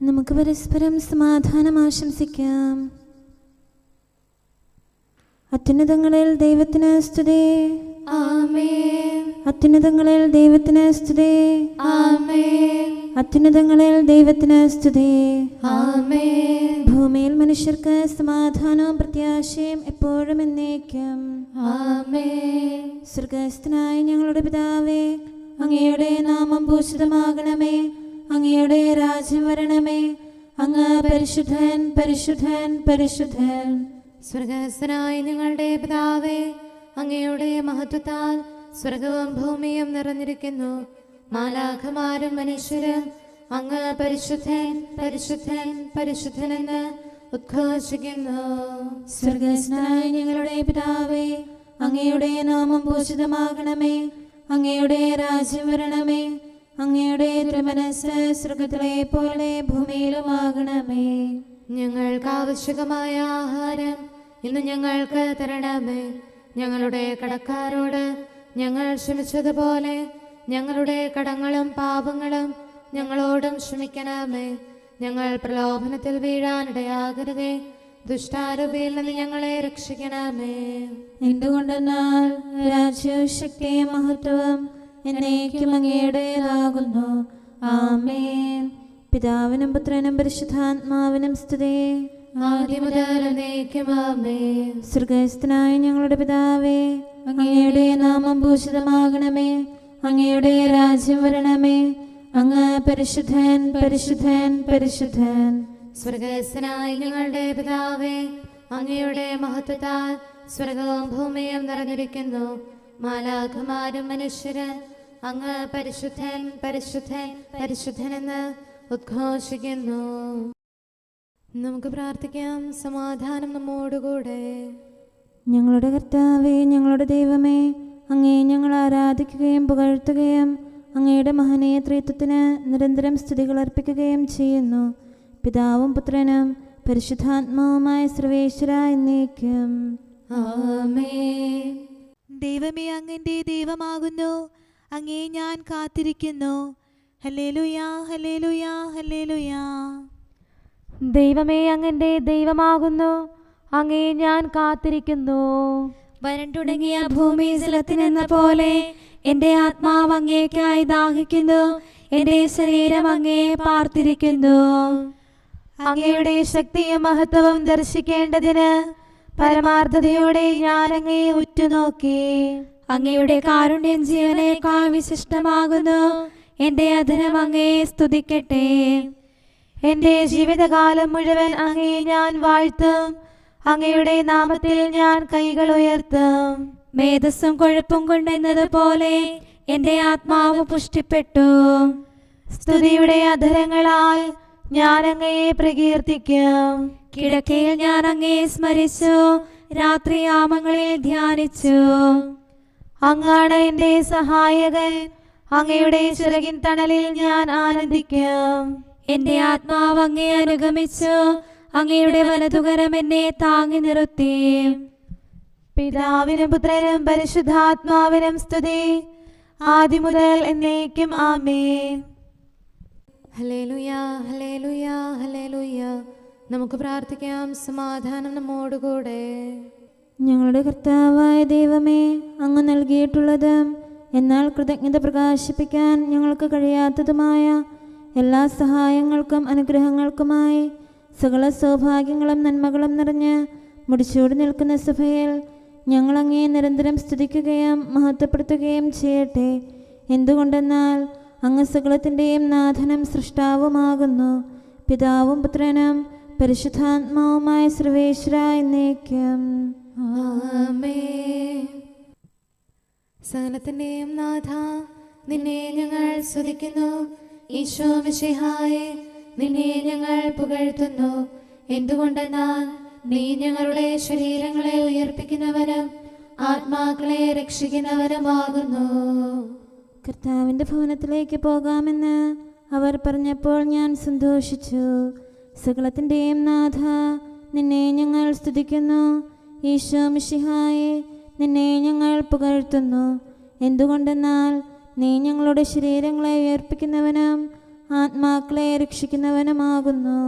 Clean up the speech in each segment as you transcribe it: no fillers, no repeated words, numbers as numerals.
നമുക്ക് പരസ്പരം സമാധാനം ആശംസിക്കാം. അത്യുന്നതങ്ങളിൽ ദൈവത്തിന് സ്തുതി. ആമേൻ. അത്യുന്നതങ്ങളിൽ ദൈവത്തിന് സ്തുതി. ആമേൻ. അത്യുന്നതങ്ങളിൽ ദൈവത്തിന് സ്തുതി. ആമേൻ. ഭൂമിയിൽ മനുഷ്യർക്ക് സമാധാനവും പ്രത്യാശയും എപ്പോഴും എന്നേക്കും. ആമേൻ. സ്വർഗ്ഗസ്ഥനായ ഞങ്ങളുടെ പിതാവേ, അങ്ങയുടെ നാമം പൂജിതമാകണമേ. അങ്ങയുടെ രാജ്യം വരണമേ. അങ്ങ് പരിശുദ്ധൻ, പരിശുദ്ധൻ, പരിശുദ്ധൻ. സ്വർഗ്ഗസ്ഥനായ ഞങ്ങളുടെ പിതാവേ, അങ്ങയുടെ മഹത്വത്താൽ സ്വർഗവും ഭൂമിയും നിറഞ്ഞിരിക്കുന്നു. മാലാഖമാരും മനുഷ്യരും അങ്ങ് പരിശുദ്ധൻ, പരിശുദ്ധൻ, പരിശുദ്ധനെന്ന് ഉദ്ഘോഷിക്കുന്നു. സ്വർഗ്ഗസ്ഥനായ ഞങ്ങളുടെ പിതാവേ, അങ്ങയുടെ നാമം പൂജിതമാകണമേ. അങ്ങയുടെ രാജ്യം വരണമേ. അങ്ങയുടെ തിരുമനസ്സ് സ്വർഗ്ഗത്തിലെ പോലെ ഭൂമിയിലുമാകണമേ. ഞങ്ങൾക്ക് ആവശ്യകമായ ആഹാരം ഇന്ന് ഞങ്ങൾക്ക് തരണമേ. ഞങ്ങളുടെ കടക്കാരോട് ഞങ്ങൾ ക്ഷമിച്ചതുപോലെ ഞങ്ങളുടെ കടങ്ങളും പാപങ്ങളും ഞങ്ങളോടും ക്ഷമിക്കണമേ. ഞങ്ങൾ പ്രലോഭനത്തിൽ വീഴാനിടയാകരുതേ. ദുഷ്ടാരൂപിയിൽ നിന്ന് ഞങ്ങളെ രക്ഷിക്കണമേ. എന്തുകൊണ്ടെന്നാൽ രാജ്യവും ശക്തിയും മഹത്വവും എന്നേക്കും അങ്ങയുടേതാകുന്നു. ആമേൻ. പിതാവിനും പുത്രനും പരിശുദ്ധാത്മാവിനും സ്തുതി. ആദ്യം മുതൽ എന്നേക്കും ആമേൻ. സ്വർഗ്ഗസ്ഥനായ ഞങ്ങളുടെ പിതാവേ, അങ്ങയുടെ നാമം പൂജിതമാകണമേ. അങ്ങയുടെ രാജ്യം വരണമേ. അങ്ങ് പരിശുദ്ധൻ, പരിശുദ്ധൻ, പരിശുദ്ധൻ. സ്വർഗ്ഗസ്ഥനായ ഞങ്ങളുടെ പിതാവേ, അങ്ങയുടെ മഹത്വത്താൽ സ്വർഗവും ഭൂമിയും നിറഞ്ഞിരിക്കുന്നു. മാലാഖമാരും മനുഷ്യരും അങ്ങ് പരിശുദ്ധൻ, പരിശുദ്ധൻ, പരിശുദ്ധനെന്ന് ഉദ്ഘോഷിക്കുന്നു. നമുക്ക് പ്രാർത്ഥിക്കാം. സമാധാനം നമ്മോടുകൂടെ. ഞങ്ങളുടെ കർത്താവേ, ഞങ്ങളുടെ ദൈവമേ, അങ്ങേ ഞങ്ങൾ ആരാധിക്കുകയും പുകഴ്ത്തുകയും അങ്ങയുടെ മഹനീയ ത്രിത്വത്തിന് നിരന്തരം സ്തുതികൾ അർപ്പിക്കുകയും ചെയ്യുന്നു. പിതാവും പുത്രനും പരിശുദ്ധാത്മാവുമായ സർവേശ്വര എന്നേക്കും. ആമേൻ. ദൈവമേ, അങ്ങൻ്റെ ദൈവമാകുന്നു. അങ്ങേ ഞാൻ കാത്തിരിക്കുന്നു. ഹല്ലേലൂയാ, ഹല്ലേലൂയാ, ഹല്ലേലൂയാ. ദൈവമേ, അങ്ങൻ്റെ ദൈവമാകുന്നു. അങ്ങേ ഞാൻ കാത്തിരിക്കുന്നു. വരണ്ടുടങ്ങിയ ഭൂമി ജലത്തിനെന്ന പോലെ എൻ്റെ ആത്മാവ് അങ്ങേക്കായി ദാഹിക്കുന്നു. എൻ്റെ ശരീരം അങ്ങേ പാർത്തിരിക്കുന്നു. അങ്ങയുടെ ശക്തിയും മഹത്വവും ദർശിക്കേണ്ടതിന് പരമാർത്ഥതയോടെ ഞാൻ അങ്ങയെ ഉറ്റുനോക്കി. അങ്ങയുടെ കാരുണ്യം ജീവനേക്കാൾ വിശിഷ്ടമാകുന്നു. എൻ്റെ അധരം അങ്ങയെ സ്തുതിക്കട്ടെ. എൻ്റെ ജീവിതകാലം മുഴുവൻ അങ്ങയെ ഞാൻ വാഴ്ത്തും. അങ്ങയുടെ നാമത്തിൽ ഞാൻ കൈകൾ ഉയർത്തും. മേധസ്സും കൊഴുപ്പും കൊണ്ടെന്നതുപോലെ എൻ്റെ ആത്മാവ് പുഷ്ടിപ്പെട്ടു. സ്തുതിയുടെ അധരങ്ങളാൽ ഞാൻ അങ്ങയെ പ്രകീർത്തിക്കും. കിടക്കയിൽ ഞാൻ അങ്ങയെ സ്മരിച്ചു. രാത്രിയാമങ്ങളിൽ ധ്യാനിച്ചു. അങ്ങാണ് എൻ്റെ സഹായകൻ. അങ്ങയുടെ ചിറകിൻ തണലിൽ ഞാൻ ആനന്ദിക്കും. എൻ്റെ ആത്മാവ് അങ്ങേ അനുഗമിച്ചു. അങ്ങയുടെ വലതുകരം എന്നെ താങ്ങി നിർത്തി. പിതാവിനും പുത്രനും പരിശുദ്ധാത്മാവിനും സ്തുതി. ആദ്യം മുതൽ എന്നേക്കും ആമേൻ. ഹല്ലേലൂയാ, ഹല്ലേലൂയാ, ഹല്ലേലൂയാ. നമുക്ക് പ്രാർത്ഥിക്കാം. സമാധാനം നമ്മോടുകൂടെ. ഞങ്ങളുടെ കർത്താവായ ദൈവമേ, അങ്ങ് നൽകിയിട്ടുള്ളതും എന്നാൽ കൃതജ്ഞത പ്രകാശിപ്പിക്കാൻ ഞങ്ങൾക്ക് കഴിയാത്തതുമായ എല്ലാ സഹായങ്ങൾക്കും അനുഗ്രഹങ്ങൾക്കുമായി സകല സൗഭാഗ്യങ്ങളും നന്മകളും നിറഞ്ഞ് മുടിച്ചൂടി നിൽക്കുന്ന സഭയിൽ ഞങ്ങൾ അങ്ങേ നിരന്തരം സ്തുതിക്കുകയും മഹത്വപ്പെടുത്തുകയും ചെയ്യട്ടെ. എന്തുകൊണ്ടെന്നാൽ അങ്ങ് സകലത്തിൻ്റെയും നാഥനും സൃഷ്ടാവുമാകുന്നു. പിതാവും പുത്രനും പരിശുദ്ധാത്മാവുമായ സർവേശ്വര എന്നേക്കും. ആമേൻ. സകലത്തിന്റെയും നാഥ, നിന്നെ ഞങ്ങൾ സ്തുതിക്കുന്നു. ഈശോ മിശിഹായേ, നിന്നെ ഞങ്ങൾ പുകഴ്ത്തുന്നു. എന്തുകൊണ്ടെന്നാൽ നീ ഞങ്ങളുടെ ശരീരങ്ങളെ ഉയർപ്പിക്കുന്നവനും ആത്മാക്കളെ രക്ഷിക്കുന്നവനുമാകുന്നു. കർത്താവിൻ്റെ ഭവനത്തിലേക്ക് പോകാമെന്ന് അവർ പറഞ്ഞപ്പോൾ ഞാൻ സന്തോഷിച്ചു. സകലത്തിൻ്റെയും നാഥ, നിന്നെ ഞങ്ങൾ സ്തുതിക്കുന്നു. ഈശോ മിശിഹായേ, നിന്നെ ഞങ്ങൾ പുകഴ്ത്തുന്നു. എന്തുകൊണ്ടെന്നാൽ നീ ഞങ്ങളുടെ ശരീരങ്ങളെ ഉയർപ്പിക്കുന്നവനും ആത്മാക്കളെ രക്ഷിക്കുന്നവനുമാകുന്നു.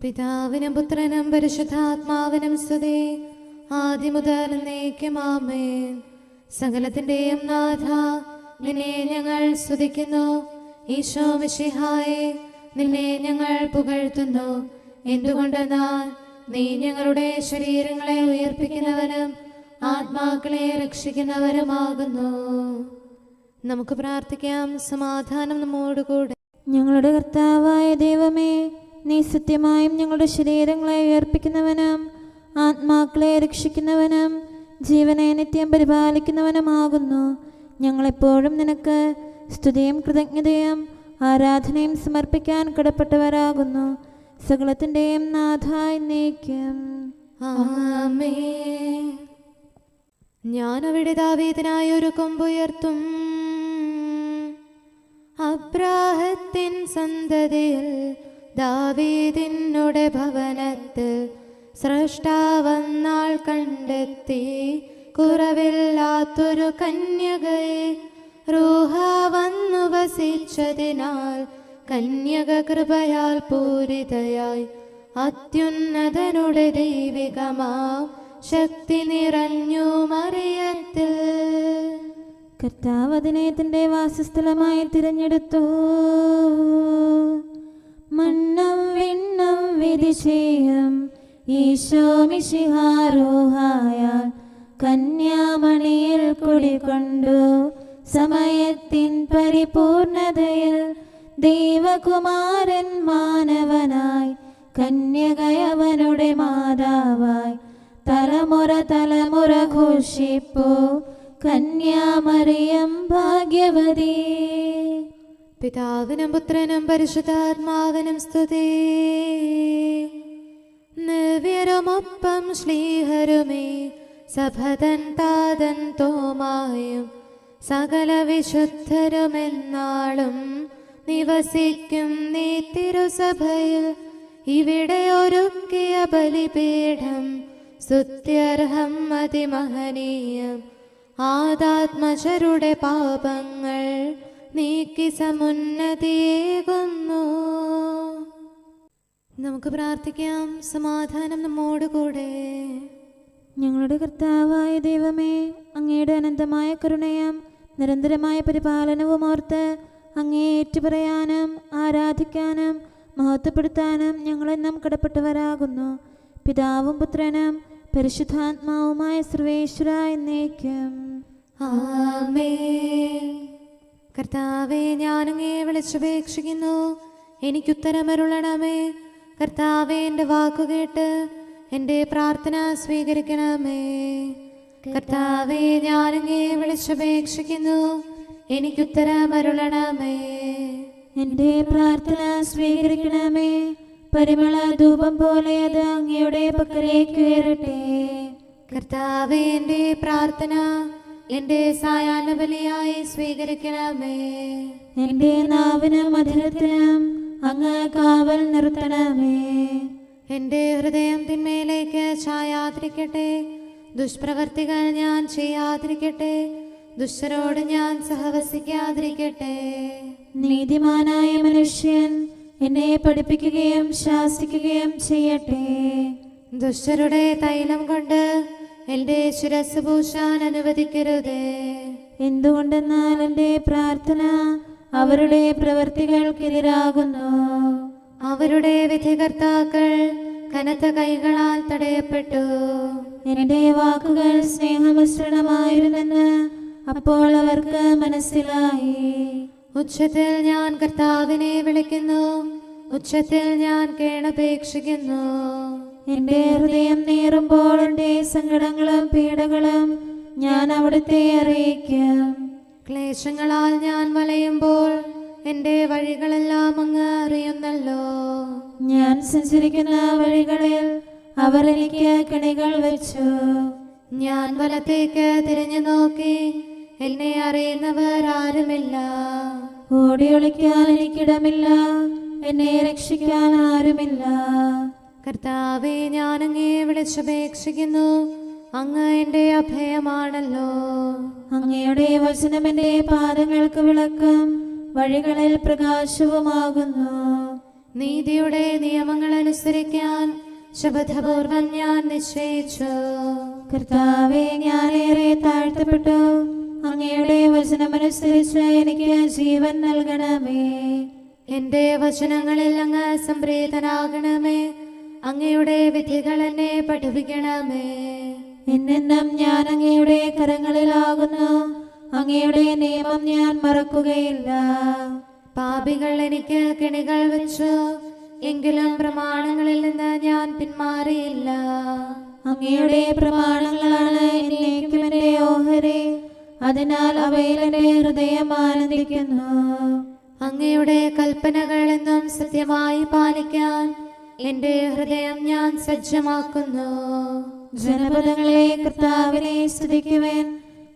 പിതാവിനും പുത്രനും പരിശുദ്ധാത്മാവിനും സ്തുതി, ആദ്യം മുതൽ എന്നേക്കും ആമേൻ. സകലത്തിന്റെയും നാഥ, നിന്നെ ഞങ്ങൾ സ്തുതിക്കുന്നു. ഈശോ മിശിഹായേ, നിന്നെ ഞങ്ങൾ പുകഴ്ത്തുന്നു. എന്തുകൊണ്ടെന്നാൽ നീ ഞങ്ങളുടെ ശരീരങ്ങളെ ഉയർപ്പിക്കുന്നവനും ആത്മാക്കളെ രക്ഷിക്കുന്നവരുമാകുന്നു. നമുക്ക് പ്രാർത്ഥിക്കാം. സമാധാനം നമ്മോടുകൂടെ. ഞങ്ങളുടെ കർത്താവായ ദൈവമേ, നീ സത്യമായും ഞങ്ങളുടെ ശരീരങ്ങളെ ഉയർപ്പിക്കുന്നവനും ആത്മാക്കളെ രക്ഷിക്കുന്നവനും ജീവനെ നിത്യം പരിപാലിക്കുന്നവനുമാകുന്നു. ഞങ്ങളെപ്പോഴും നിനക്ക് സ്തുതിയും കൃതജ്ഞതയും ആരാധനയും സമർപ്പിക്കാൻ കടപ്പെട്ടവരാകുന്നു. സകലത്തിൻ്റെയും നാഥ എന്നേക്കും ആമേൻ. ഞാൻ അവിടെ ദാവീദിനായി ഒരു കൊമ്പുയർത്തും, അബ്രാഹത്തിൻ സന്തതിയിൽ ദാവീദിനുടെ ഭവനത്തിൽ സ്രഷ്ടാവന്നാൾ കണ്ടെത്തി കുറവില്ലാത്തൊരു കന്യകയെ. റൂഹ വന്നു വസിച്ചതിനാൽ കന്യക കൃപയാൽ പൂരിതയായി അത്യുന്നതനുടെ ദൈവികമാം ശക്തി നിറഞ്ഞു മറിയത്തിൽ. കർത്താവ് അതിനെ തൻ്റെ വാസസ്ഥലമായി തിരഞ്ഞെടുത്തു. മണ്ണും വിണ്ണും വിധി ചെയ്യും ഈശോ മിശിഹാരോഹായാൽ കന്യാമണിയിൽ കുടികൊണ്ടു സമയത്തിൻ പരിപൂർണതയിൽ ദൈവകുമാരൻ മാനവനായി കന്യകയവനുടെ മാതാവായി തലമുറ തലമുറ ഘോഷിപ്പോ കന്യാമറിയം ഭാഗ്യവതി. പിതാവിനും പുത്രനും പരിശുദ്ധാത്മാവിനും സ്തുതി. നിവ്യരുമൊപ്പം ശ്ലീഹരുമേ സഭതൻ താതൻ തോമായും സകല വിശുദ്ധരുമെന്നാളും നിവസിക്കും നീ തിരുസഭയിൽ. ഇവിടെ ഒരുക്കിയ ബലിപീഠം സ്തുത്യർഹം അതിമഹനീയം. ആദാത്മജരുടെ പാപങ്ങൾ നീക്കി സമുന്നതിയേകുന്നു. നമുക്ക് പ്രാർത്ഥിക്കാം. സമാധാനം നമ്മോടുകൂടെ. ഞങ്ങളുടെ കർത്താവായ ദൈവമേ, അങ്ങയുടെ അനന്തമായ കരുണയും നിരന്തരമായ പരിപാലനവും ഓർത്ത് അങ്ങേ ഏറ്റുപറയാനും ആരാധിക്കാനും മഹത്വപ്പെടുത്താനും ഞങ്ങളെന്നും കടപ്പെട്ടവരാകുന്നു. പിതാവും പുത്രനും പരിശുദ്ധാത്മാവുമായ സർവേശ്വര എന്നേക്കും ആമേൻ. കർത്താവേ, ഞാനങ്ങേ വിളിച്ചപേക്ഷിക്കുന്നു, എനിക്കുത്തരമരുളണമേ. കർത്താവേ, എൻ്റെ വാക്കുകേട്ട് എൻ്റെ പ്രാർത്ഥന സ്വീകരിക്കണമേ. കർത്താവേ, ഞാനങ്ങേ വിളിച്ചപേക്ഷിക്കുന്നു, എനിക്കുത്തരമരുളണമേ. എൻ്റെ പ്രാർത്ഥന സ്വീകരിക്കണമേ. പരിമള ധൂപം പോലെ അത് അങ്ങയുടെ പക്കലേക്ക് ഉയരട്ടെ. കർത്താവേ, എൻ്റെ പ്രാർത്ഥന എൻ്റെ സായാഹ്ന ബലിയായി സ്വീകരിക്കണമേ. എൻ്റെ നാവിനും മധുരത്തിനും അങ്ങ് കാവൽ നിർത്തണമേ. എൻ്റെ ഹൃദയം തിന്മയിലേക്ക് ചായാതിരിക്കട്ടെ. ദുഷ്പ്രവർത്തികൾ ഞാൻ ചെയ്യാതിരിക്കട്ടെ. ദുഷ്ടരോട് ഞാൻ സഹവസിക്കാതിരിക്കട്ടെ. നീതിമാനായ മനുഷ്യൻ എന്നെ പഠിപ്പിക്കുകയും ശാസിക്കുകയും ചെയ്യട്ടെ. ദുഷ്ടരുടെ തൈലം കൊണ്ട് എൻ്റെ ശിരസ് പൂശാൻ അനുവദിക്കരുതേ. എന്തുകൊണ്ടെന്നാൽ എൻ്റെ പ്രാർത്ഥന അവരുടെ പ്രവൃത്തികൾക്കെതിരാകുന്നു. അവരുടെ വിധികർത്താക്കൾ കനത്ത കൈകളാൽ തടയപ്പെട്ടു. എൻ്റെ വാക്കുകൾ സ്നേഹമിശ്രണമായിരുന്നെന്ന് അപ്പോൾ അവർക്ക് മനസ്സിലായി. ഉച്ചത്തിൽ ഞാൻ കർത്താവിനെ വിളിക്കുന്നു, ഉച്ചത്തിൽ ഞാൻ കേണപേക്ഷിക്കുന്നു. എൻ്റെ ഹൃദയം നീറുമ്പോൾ എൻ്റെ സങ്കടങ്ങളും പീഡകളും ഞാൻ അവിടുത്തെ അറിയിക്കും. ക്ലേശങ്ങളാൽ ഞാൻ വലയുമ്പോൾ എൻ്റെ വഴികളെല്ലാം അങ്ങ് അറിയുന്നല്ലോ. ഞാൻ സഞ്ചരിക്കുന്ന വഴികളിൽ അവർ എനിക്ക് കെണികൾ വെച്ചു. ഞാൻ വലത്തേക്ക് തിരിഞ്ഞു നോക്കി, എന്നെ അറിയുന്നവർ ആരുമില്ല. ഓടിയൊളിക്കാൻ എനിക്കിടമില്ല, എന്നെ രക്ഷിക്കാൻ ആരുമില്ല. കർത്താവേ, ഞാനങ്ങേ വിളിച്ചപേക്ഷിക്കുന്നു, അങ്ങ് എൻ്റെ അഭയമാണല്ലോ. അങ്ങയുടെ വചനം എൻ്റെ പാദങ്ങൾക്ക് വിളക്കും വഴികളിൽ പ്രകാശവുമാകുന്നു. നീതിയുടെ നിയമങ്ങൾ അനുസരിക്കാൻ ശപഥപൂർവം ഞാൻ നിശ്ചയിച്ചു. കർത്താവേ, ഞാനേറെ താഴ്ത്തപ്പെട്ടു. അങ്ങയുടെ വചനമനുസരിച്ച് എനിക്ക് ജീവൻ നൽകണമേ. എന്റെ വചനങ്ങളിൽ അങ്ങ് സംപ്രീതനാകണമേ. അങ്ങയുടെ വിധികൾ എന്നെ പഠിപ്പിക്കണമേ. എന്നെന്നും ഞാൻ അങ്ങയുടെ കരങ്ങളിലാകുന്നു. അങ്ങയുടെ നിയമം ഞാൻ മറക്കുകയില്ല. പാപികൾ എനിക്ക് കെണികൾ വെച്ചു, എങ്കിലും പ്രമാണങ്ങളിൽ നിന്ന് ഞാൻ പിന്മാറിയില്ല. അങ്ങയുടെ പ്രമാണങ്ങളാണ് എന്നേക്കും എന്റെ ഓഹരി. അതിനാൽ അവയിൽ എന്റെ ഹൃദയം ആനന്ദിക്കുന്നു. അങ്ങയുടെ കൽപ്പനകൾ എന്നും സത്യമായി പാലിക്കാൻ എന്റെ ഹൃദയം ഞാൻ സജ്ജമാക്കുന്നു. ജനപദങ്ങളെ കർത്താവിനെ സ്തുതിക്കുവിൻ,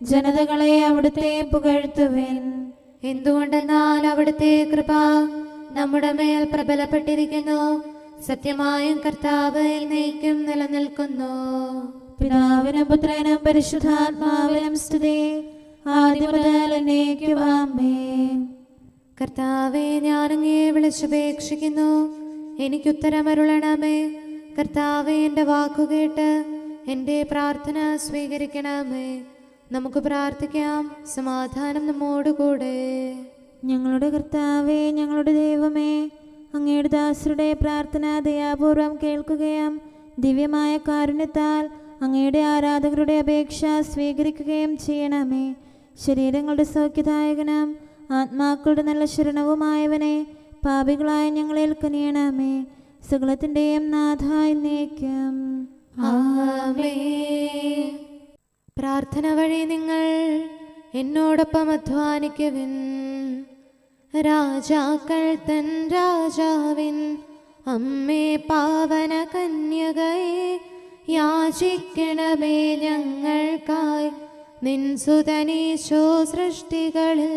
ജനതകളെ അവിടുത്തെ പുകഴ്ത്തുവിൻ. എന്തുകൊണ്ടെന്നാൽ അവിടുത്തെ കൃപ നമ്മുടെ മേൽ പ്രബലപ്പെട്ടിരിക്കുന്നു. സത്യമായും കർത്താവ് എന്നേക്കും നിലനിൽക്കുന്നു. പിതാവിനും പുത്രനും പരിശുദ്ധാത്മാവിനും സ്തുതി, ആദ്യം മുതൽ എന്നേക്കും ആമേൻ. കർത്താവെ, ഞാൻ അങ്ങയെ വിളിച്ചപേക്ഷിക്കുന്നു, എനിക്കുത്തരമരുളണമേ. കർത്താവെ, എൻ്റെ വാക്കുകേട്ട് എൻ്റെ പ്രാർത്ഥന സ്വീകരിക്കണമേ. നമുക്ക് പ്രാർത്ഥിക്കാം. സമാധാനം നമ്മോടുകൂടെ. ഞങ്ങളുടെ കർത്താവേ, ഞങ്ങളുടെ ദൈവമേ, അങ്ങയുടെ ദാസരുടെ പ്രാർത്ഥന ദയാപൂർവം കേൾക്കുകയും ദിവ്യമായ കാരുണ്യത്താൽ അങ്ങയുടെ ആരാധകരുടെ അപേക്ഷ സ്വീകരിക്കുകയും ചെയ്യണമേ. ശരീരങ്ങളുടെ സൗഖ്യദായകനും ആത്മാക്കളുടെ നല്ല ശരണവുമായവനെ, പാപികളായ ഞങ്ങളിൽ കനിയണമേ. സകലത്തിൻ്റെയും നാഥായി എന്നേക്കും ആമേൻ. പ്രാർത്ഥന വഴി നിങ്ങൾ എന്നോടൊപ്പം അധ്വാനിക്കുവിൻ. രാജാക്കൾ തൻ രാജാവിൻ അമ്മേ പാവന കന്യകയെ, യാചിക്കണമേ ഞങ്ങൾക്കായി നിൻ സുതനീശോ. സൃഷ്ടികളിൽ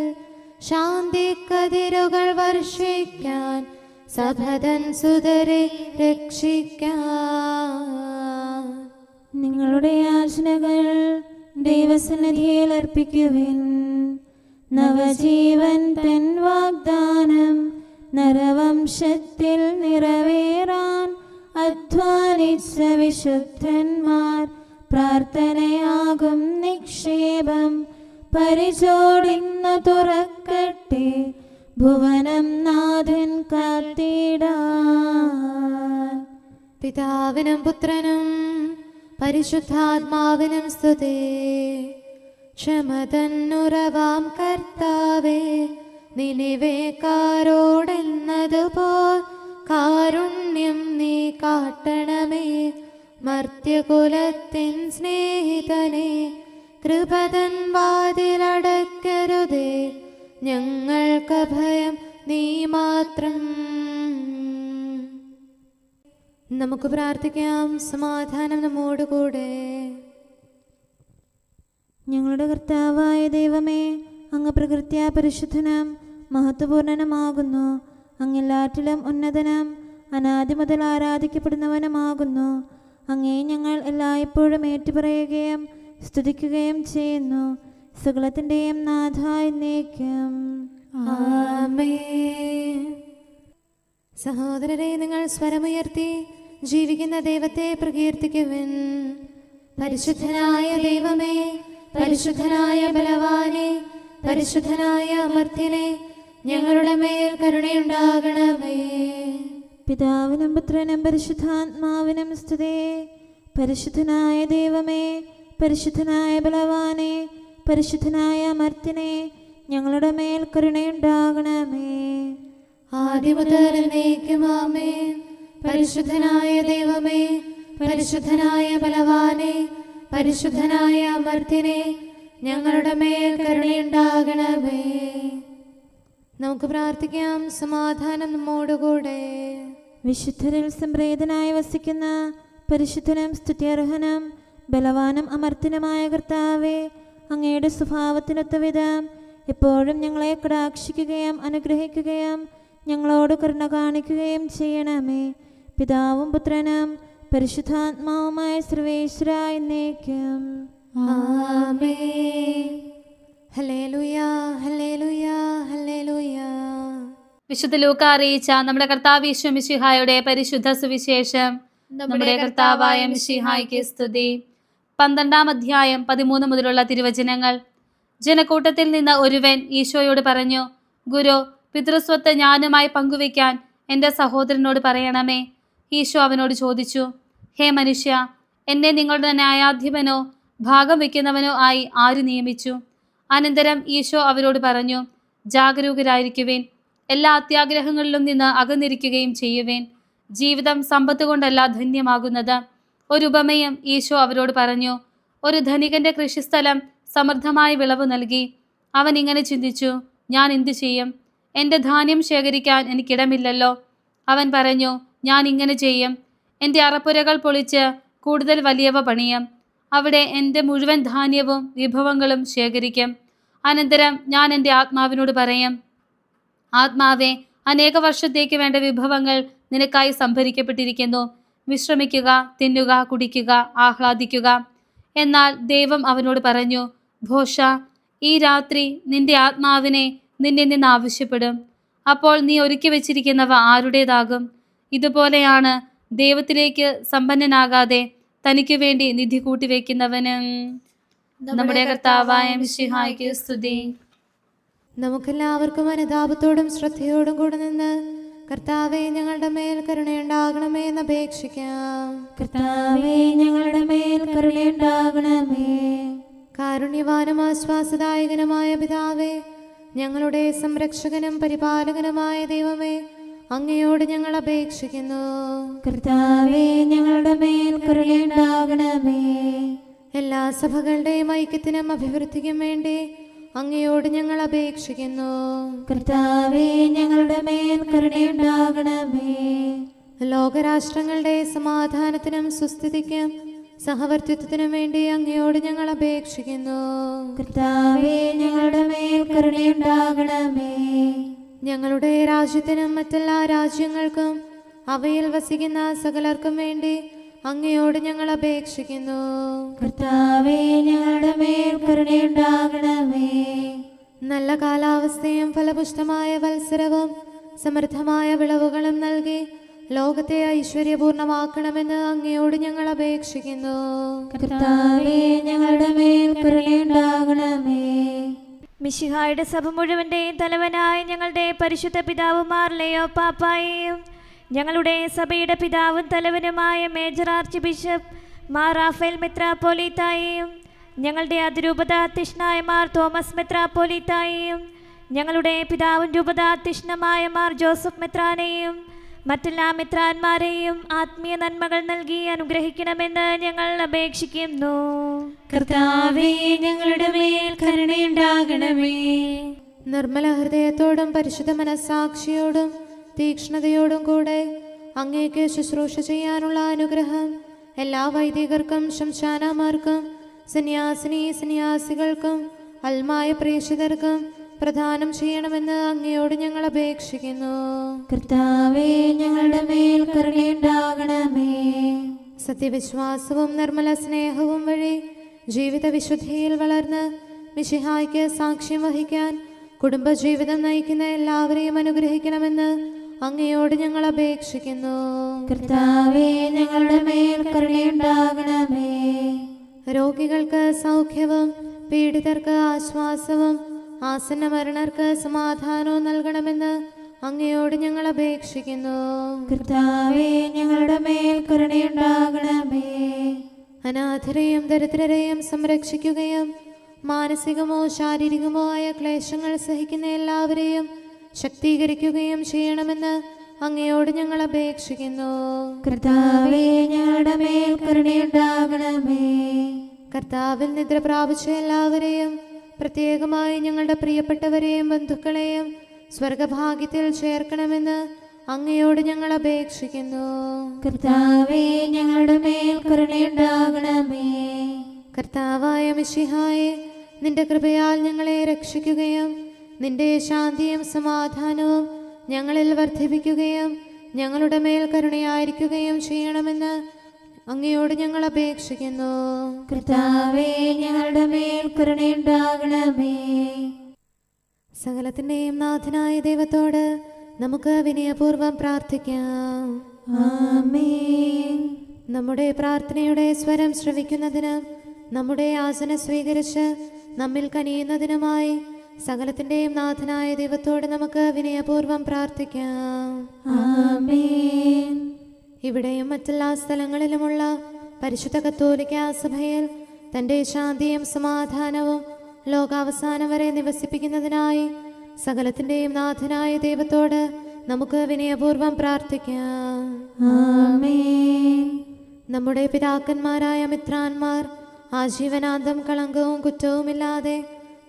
ശാന്തി കതിരുകൾ വർഷിക്കാൻ സഭതൻ സുതരെ രക്ഷിക്കാൻ. നിങ്ങളുടെ യാചനകൾ ദൈവസന്നിധിയിൽ അർപ്പിക്കുവിൻ. നവജീവൻ തൻ വാഗ്ദാനം നരവംശത്തിൽ നിറവേറാൻ അധ്വാനിച്ച വിശുദ്ധന്മാർ പ്രാർത്ഥനയാകും നിക്ഷേപം പരിചോടിന്നു തുറക്കട്ടെ. ഭുവനം നാഥൻ കാത്തിടാൻ. പിതാവിനും പുത്രനും പരിശുദ്ധാത്മാവിനും സ്തുതി. ക്ഷമതന്നുറവാം കർത്താവേ, നിനിവേക്കാരോടെന്നതുപോൽ കാരുണ്യം നീ കാട്ടണമേ. മർത്യകുലത്തിൻ സ്നേഹിതനെ, കൃപതൻ വാതിലടക്കരുതേ. ഞങ്ങൾക്ക് ഭയം നീ മാത്രം. നമുക്ക് പ്രാർത്ഥിക്കാം. സമാധാനം നമ്മോടുകൂടെ. ഞങ്ങളുടെ കർത്താവായ ദൈവമേ, അങ്ങ് പ്രകൃത്യാ പരിശുദ്ധനും മഹത്വപൂർണനുമാകുന്നു. അങ്ങെല്ലാറ്റിലും ഉന്നതനും അനാദി മുതൽ ആരാധിക്കപ്പെടുന്നവനുമാകുന്നു. അങ്ങേ ഞങ്ങൾ എല്ലായ്പ്പോഴും ഏറ്റുപറയുകയും സ്തുതിക്കുകയും ചെയ്യുന്നു. സകലത്തിൻ്റെയും നാഥായി എന്നേക്കും ആമേൻ. സഹോദരരെ, നിങ്ങൾ സ്വരമുയർത്തി ജീവിക്കുന്ന ദൈവത്തെ പ്രകീർത്തിക്കുവിൻ. പരിശുദ്ധനായ ദൈവമേ, പരിശുദ്ധനായ ബലവാനെ, പരിശുദ്ധനായ അമർത്യനെ, ഞങ്ങളുടെ മേൽ കരുണയുണ്ടാകണമേ. പിതാവിനും പുത്രനും പരിശുദ്ധാത്മാവിനും സ്തുതി. പരിശുദ്ധനായ ദൈവമേ, പരിശുദ്ധനായ ബലവാനെ, പരിശുദ്ധനായ അമർത്യനെ, ഞങ്ങളുടെ മേൽ കരുണയുണ്ടാകണമേ. ആദ്യം മുതൽ എന്നേക്കും ആമേൻ. പരിശുദ്ധനായ ദൈവമേ, പരിശുദ്ധനായ ബലവാനെ, പരിശുദ്ധനായ അമർത്യനെ, ഞങ്ങളുടെ മേൽ കരുണയുണ്ടാകണമേ. നമുക്ക് പ്രാർത്ഥിക്കാം. സമാധാനം നമ്മോടുകൂടെ. വിശുദ്ധരിൽ സംപ്രീതനായി വസിക്കുന്ന പരിശുദ്ധനും സ്തുത്യർഹനും ബലവാനും അമർത്യനുമായ കർത്താവേ, അങ്ങയുടെ സ്വഭാവത്തിനൊത്ത വിധം എപ്പോഴും ഞങ്ങളെ കടാക്ഷിക്കുകയും അനുഗ്രഹിക്കുകയും ഞങ്ങളോട് കരുണ കാണിക്കുകയും ചെയ്യണമേ. പിതാവും പുത്രനും പരിശുദ്ധാത്മാവുമായ സർവേശ്വരാ എന്നേക്കും ആമേൻ. Hallelujah, hallelujah, hallelujah. വിശുദ്ധ ലൂക്ക അറിയിച്ച നമ്മുടെ കർത്താവ് യേശു മിശിഹായുടെ പരിശുദ്ധ സുവിശേഷം. നമ്മുടെ കർത്താവായ മിശിഹായ്ക്ക് സ്തുതി. 12-ാം അധ്യായം 13 മുതലുള്ള തിരുവചനങ്ങൾ. ജനക്കൂട്ടത്തിൽ നിന്ന് ഒരുവൻ ഈശോയോട് പറഞ്ഞു, ഗുരു, പിതൃസ്വത്ത് ഞാനുമായി പങ്കുവയ്ക്കാൻ എൻ്റെ സഹോദരനോട് പറയണമേ. ഈശോ അവനോട് ചോദിച്ചു, ഹേ മനുഷ്യ, എന്നെ നിങ്ങളുടെ ന്യായാധിപനോ ഭാഗം വയ്ക്കുന്നവനോ ആയി ആര് നിയമിച്ചു? അനന്തരം ഈശോ അവരോട് പറഞ്ഞു, ജാഗരൂകരായിരിക്കുവേൻ, എല്ലാ അത്യാഗ്രഹങ്ങളിലും നിന്ന് അകന്നിരിക്കുകയും ചെയ്യുവേൻ. ജീവിതം സമ്പത്ത് കൊണ്ടല്ല ധന്യമാകുന്നത്. ഒരു ഉപമയും ഈശോ അവരോട് പറഞ്ഞു. ഒരു ധനികന്റെ കൃഷിസ്ഥലം സമൃദ്ധമായ വിളവ് നൽകി. അവൻ ഇങ്ങനെ ചിന്തിച്ചു, ഞാൻ എന്തു ചെയ്യും? എൻ്റെ ധാന്യം ശേഖരിക്കാൻ എനിക്കിടമില്ലല്ലോ. അവൻ പറഞ്ഞു, ഞാൻ ഇങ്ങനെ ചെയ്യും, എൻ്റെ അറപ്പുരകൾ പൊളിച്ച് കൂടുതൽ വലിയവ പണിയും. അവിടെ എൻ്റെ മുഴുവൻ ധാന്യവും വിഭവങ്ങളും ശേഖരിക്കും. അനന്തരം ഞാൻ എൻ്റെ ആത്മാവിനോട് പറയും, ആത്മാവേ, അനേക വർഷത്തേക്ക് വേണ്ട വിഭവങ്ങൾ നിനക്കായി സംഭരിക്കപ്പെട്ടിരിക്കുന്നു. വിശ്രമിക്കുക, തിന്നുക, കുടിക്കുക, ആഹ്ലാദിക്കുക. എന്നാൽ ദൈവം അവനോട് പറഞ്ഞു, ഭോഷ, ഈ രാത്രി നിന്റെ ആത്മാവിനെ നിന്നിൽ നിന്ന് ആവശ്യപ്പെടും. അപ്പോൾ നീ ഒരുക്കി വെച്ചിരിക്കുന്നവ ആരുടേതാകും? ഇതുപോലെയാണ് ദൈവത്തിലേക്ക് സമ്പന്നനാകാതെ തനിക്ക് വേണ്ടി നിധി കൂട്ടിവെക്കുന്നവനും. നമ്മുടെ കർത്താവായ മിശിഹായ്ക്ക് സ്തുതി. നമുക്കെല്ലാവർക്കും അനുതാപത്തോടും ശ്രദ്ധയോടും കൂടെ നിന്ന് കർത്താവെ, ഞങ്ങളുടെ മേൽ കരുണയുണ്ടാകണമേ എന്ന് അപേക്ഷിക്കാം. കർത്താവേ, ഞങ്ങളുടെ മേൽ കരുണയുണ്ടാകണമേ. കാരുണ്യവാനും ആശ്വാസദായകനുമായ പിതാവേ, ഞങ്ങളുടെ സംരക്ഷകനും പരിപാലകനുമായ ദൈവമേ, അങ്ങയോട് ഞങ്ങൾ അപേക്ഷിക്കുന്നു. കർത്താവേ, ഞങ്ങളുടെ മേൽ കരുണയുണ്ടാകണമേ. എല്ലാ സഭകളുടെയും ഐക്യത്തിനും അഭിവൃദ്ധിക്കും വേണ്ടി അങ്ങയോട് ഞങ്ങൾ അപേക്ഷിക്കുന്നു. കർത്താവേ, ഞങ്ങളുടെ മേൽ കരുണയുണ്ടാകണമേ. ലോകരാഷ്ട്രങ്ങളുടെ സമാധാനത്തിനും സുസ്ഥിതിക്കും സഹവർത്തിത്വത്തിനും വേണ്ടി അങ്ങയോട് ഞങ്ങൾ അപേക്ഷിക്കുന്നു. കർത്താവേ, ഞങ്ങളുടെ മേൽ കരുണയുണ്ടാകണമേ. ഞങ്ങളുടെ രാജ്യത്തിനും മറ്റെല്ലാ രാജ്യങ്ങൾക്കും അവയിൽ വസിക്കുന്ന സകലർക്കും വേണ്ടി അങ്ങയോട് ഞങ്ങൾ അപേക്ഷിക്കുന്നു. കർത്താവേ, ഞങ്ങളുടെ മേൽ കരുണയുണ്ടാകണമേ. നല്ല കാലാവസ്ഥയും ഫലപുഷ്ടമായ വത്സരവും സമൃദ്ധമായ വിളവുകളും നൽകി ലോകത്തെ ഐശ്വര്യപൂർണമാക്കണമെന്ന് അങ്ങയോട് ഞങ്ങൾ അപേക്ഷിക്കുന്നു. കർത്താവേ, ഞങ്ങളുടെ മേൽ കരുണയുണ്ടാകണമേ. മിശിഹായുടെ സഭ മുഴുവൻ്റെയും തലവനായ ഞങ്ങളുടെ പരിശുദ്ധ പിതാവുമാർ ലെയോ പാപ്പായെയും ഞങ്ങളുടെ സഭയുടെ പിതാവും തലവനുമായ major archbishop Mar Raphael മെത്രാപ്പോലീത്തായെയും ഞങ്ങളുടെ അതിരൂപതാധ്യക്ഷനായ മാർ തോമസ് മെത്രാപ്പോലീത്തായെയും ഞങ്ങളുടെ പിതാവും രൂപതാധ്യക്ഷനുമായ മാർ ജോസഫ് മെത്രാനെയും മറ്റെല്ലാ മെത്രാന്മാരെയും ആത്മീയ നന്മകൾ നൽകി അനുഗ്രഹിക്കണമെന്ന് ഞങ്ങൾ അപേക്ഷിക്കുന്നു. കർത്താവേ, ഞങ്ങളുടെ മേൽ കരുണയുണ്ടാകണമേ. നിർമ്മല ഹൃദയത്തോടും പരിശുദ്ധ മനസ്സാക്ഷിയോടും തീക്ഷ്ണതയോടും കൂടെ അങ്ങേക്ക് ശുശ്രൂഷ ചെയ്യാനുള്ള അനുഗ്രഹം എല്ലാ വൈദികർക്കും ശംശാനമാർക്കും സന്യാസികൾക്കും അൽമായ പ്രേക്ഷിതർക്കും പ്രദാനം ചെയ്യണമെന്ന് അങ്ങയോട് ഞങ്ങൾ അപേക്ഷിക്കുന്നു. കർത്താവേ, ഞങ്ങളുടെ മേൽ കരുണയുണ്ടാകണമേ. സത്യവിശ്വാസവും നിർമ്മല സ്നേഹവും വഴി ജീവിത വിശുദ്ധിയിൽ വളർന്ന് മിശിഹായ്ക്ക് സാക്ഷ്യം വഹിക്കാൻ കുടുംബജീവിതം നയിക്കുന്ന എല്ലാവരെയും അനുഗ്രഹിക്കണമെന്ന് അങ്ങയോട് ഞങ്ങൾ അപേക്ഷിക്കുന്നു. കർത്താവേ, ഞങ്ങളുടെ മേൽ കരുണയുണ്ടാകണമേ. രോഗികൾക്ക് സൗഖ്യവും പീഡിതർക്ക് ആശ്വാസവും ആസന്നമരണർക്ക് സമാധാനവും നൽകണമെന്ന് അങ്ങയോട് ഞങ്ങൾ അപേക്ഷിക്കുന്നു. കർത്താവേ, ഞങ്ങളുടെ മേൽ കരുണയുണ്ടാകണമേ. അനാഥരെയും ദരിദ്രരെയും സംരക്ഷിക്കുകയും മാനസികമോ ശാരീരികമോ ആയ ക്ലേശങ്ങൾ സഹിക്കുന്ന എല്ലാവരെയും ശക്തീകരിക്കുകയും ചെയ്യണമെന്ന് അങ്ങയോട് ഞങ്ങൾ അപേക്ഷിക്കുന്നു. കർത്താവേ, ഞങ്ങളുടെ മേൽ കരുണയുണ്ടാകണമേ. കർത്താവിൽ നിദ്ര പ്രാപിച്ച എല്ലാവരെയും പ്രത്യേകമായി ഞങ്ങളുടെ പ്രിയപ്പെട്ടവരെയും ബന്ധുക്കളെയും സ്വർഗഭാഗ്യത്തിൽ ചേർക്കണമെന്ന് അങ്ങയോട് ഞങ്ങൾ അപേക്ഷിക്കുന്നു. കർത്താവേ, ഞങ്ങളുടെ മേൽ കരുണയുണ്ടാകണമേ. കർത്താവായ മിശിഹായെ, നിന്റെ കൃപയാൽ ഞങ്ങളെ രക്ഷിക്കുകയും നിന്റെ ശാന്തിയും സമാധാനവും ഞങ്ങളിൽ വർദ്ധിപ്പിക്കുകയും ഞങ്ങളുടെ മേൽ കരുണയായിരിക്കുകയും ചെയ്യണമെന്ന് അങ്ങയോട് ഞങ്ങൾ അപേക്ഷിക്കുന്നു. കർത്താവേ, ഞങ്ങളുടെ മേൽ കരുണയുണ്ടാകണമേ. സകലത്തിൻ്റെയും നാഥനായ ദൈവത്തോട് നമുക്ക് വിനയപൂർവ്വം പ്രാർത്ഥിക്കാം. ആമേൻ. നമ്മുടെ പ്രാർത്ഥനയുടെ സ്വരം ശ്രവിക്കുന്നതിന് നമ്മുടെ യാചന സ്വീകരിച്ച് നമ്മിൽ കനിയുന്നതിനുമായി സകലത്തിൻ്റെയും നാഥനായ ദൈവത്തോട് നമുക്ക് വിനയപൂർവ്വം പ്രാർത്ഥിക്കാം. ആമേൻ. ഇവിടെയും മറ്റെല്ലാ സ്ഥലങ്ങളിലുമുള്ള പരിശുദ്ധ കത്തോലിക്കാ സഭയിൽ തൻ്റെ ശാന്തിയും സമാധാനവും ലോകാവസാനം വരെ നിവസിപ്പിക്കുന്നതിനായി സകലത്തിൻ്റെയും നാഥനായ ദൈവത്തോട് നമുക്ക് വിനയപൂർവ്വം പ്രാർത്ഥിക്കാം. ആമേൻ. നമ്മുടെ പിതാക്കന്മാരായ മിത്രാന്മാർ ആജീവനാന്തം കളങ്കവും കുറ്റവുമില്ലാതെ